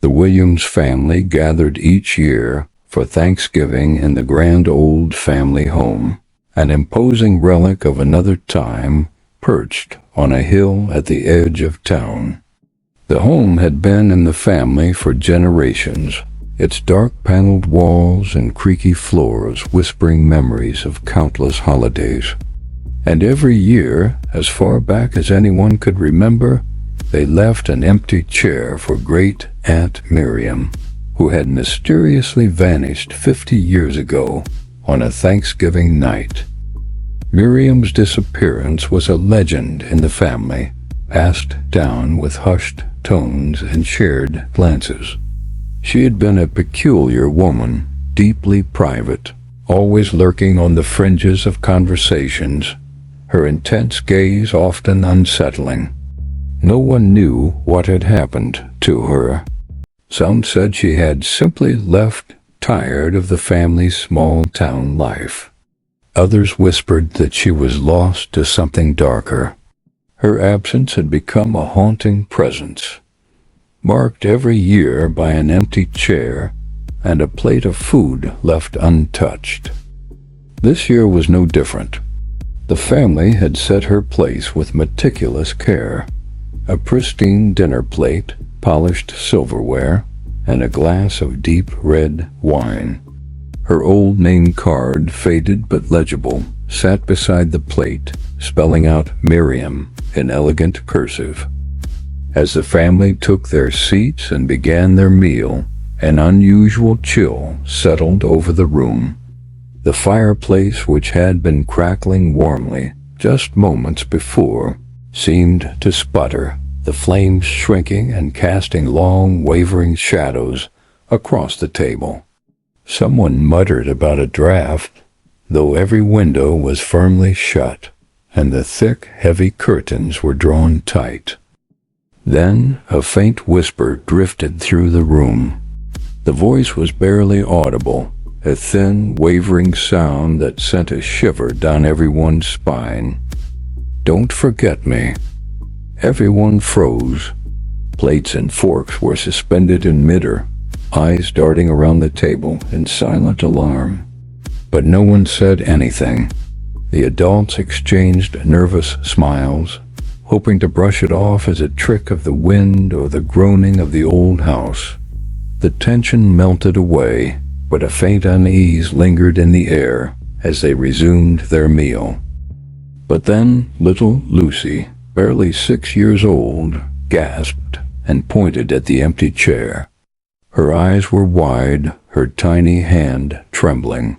The Williams family gathered each year for Thanksgiving in the grand old family home, an imposing relic of another time perched on a hill at the edge of town. The home had been in the family for generations, its dark-paneled walls and creaky floors whispering memories of countless holidays. And every year, as far back as anyone could remember, they left an empty chair for Great Aunt Miriam, who had mysteriously vanished 50 years ago on a Thanksgiving night. Miriam's disappearance was a legend in the family, passed down with hushed tones and shared glances. She had been a peculiar woman, deeply private, always lurking on the fringes of conversations, her intense gaze often unsettling. No one knew what had happened to her. Some said she had simply left, tired of the family's small-town life. Others whispered that she was lost to something darker. Her absence had become a haunting presence, marked every year by an empty chair and a plate of food left untouched. This year was no different. The family had set her place with meticulous care. A pristine dinner plate, polished silverware, and a glass of deep red wine. Her old name card, faded but legible, sat beside the plate, spelling out Miriam in elegant cursive. As the family took their seats and began their meal, an unusual chill settled over the room. The fireplace, which had been crackling warmly just moments before, seemed to sputter, the flames shrinking and casting long, wavering shadows across the table. Someone muttered about a draft, though every window was firmly shut, and the thick, heavy curtains were drawn tight. Then a faint whisper drifted through the room. The voice was barely audible, a thin, wavering sound that sent a shiver down everyone's spine. "Don't forget me." Everyone froze. Plates and forks were suspended in midair, eyes darting around the table in silent alarm. But no one said anything. The adults exchanged nervous smiles, hoping to brush it off as a trick of the wind or the groaning of the old house. The tension melted away, but a faint unease lingered in the air as they resumed their meal. But then little Lucy, barely 6 years old, gasped and pointed at the empty chair. Her eyes were wide, her tiny hand trembling.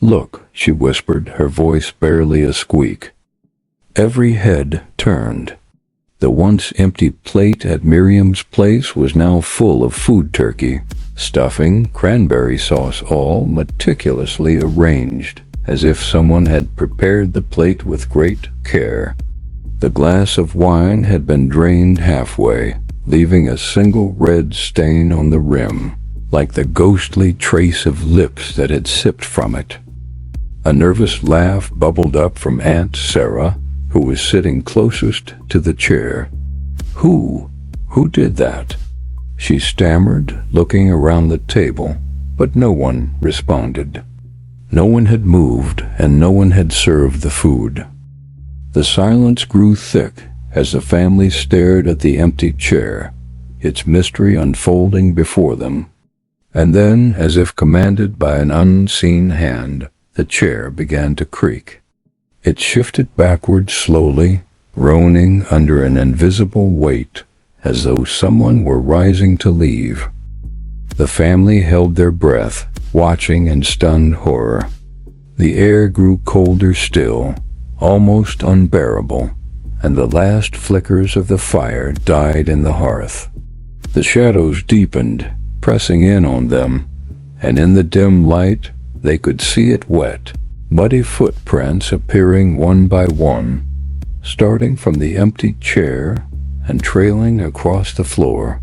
"Look," she whispered, her voice barely a squeak. Every head turned. The once empty plate at Miriam's place was now full of food turkey, stuffing, cranberry sauce, all meticulously arranged, as if someone had prepared the plate with great care. The glass of wine had been drained halfway, leaving a single red stain on the rim, like the ghostly trace of lips that had sipped from it. A nervous laugh bubbled up from Aunt Sarah, who was sitting closest to the chair. Who did that?" she stammered, looking around the table, but no one responded. No one had moved, and no one had served the food. The silence grew thick as the family stared at the empty chair, its mystery unfolding before them. And then, as if commanded by an unseen hand, the chair began to creak. It shifted backward slowly, groaning under an invisible weight, as though someone were rising to leave. The family held their breath, watching in stunned horror. The air grew colder still, almost unbearable, and the last flickers of the fire died in the hearth. The shadows deepened, pressing in on them, and in the dim light they could see it wet, muddy footprints appearing one by one, starting from the empty chair and trailing across the floor.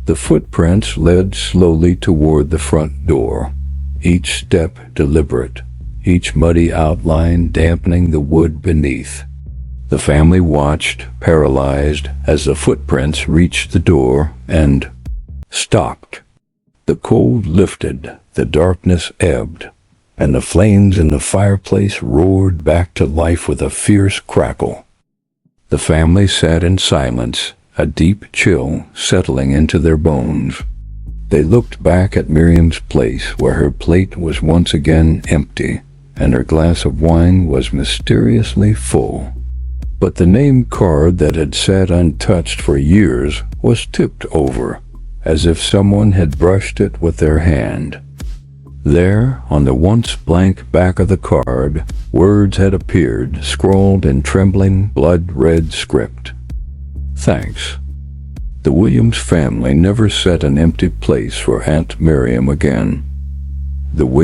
The footprints led slowly toward the front door, each step deliberate, each muddy outline dampening the wood beneath. The family watched, paralyzed, as the footprints reached the door and stopped. The cold lifted, the darkness ebbed, and the flames in the fireplace roared back to life with a fierce crackle. The family sat in silence, a deep chill settling into their bones. They looked back at Miriam's place, where her plate was once again empty, and her glass of wine was mysteriously full. But the name card that had sat untouched for years was tipped over, as if someone had brushed it with their hand. There, on the once blank back of the card, words had appeared, scrawled in trembling, blood-red script. "Thanks." The Williams family never set an empty place for Aunt Miriam again. The Williams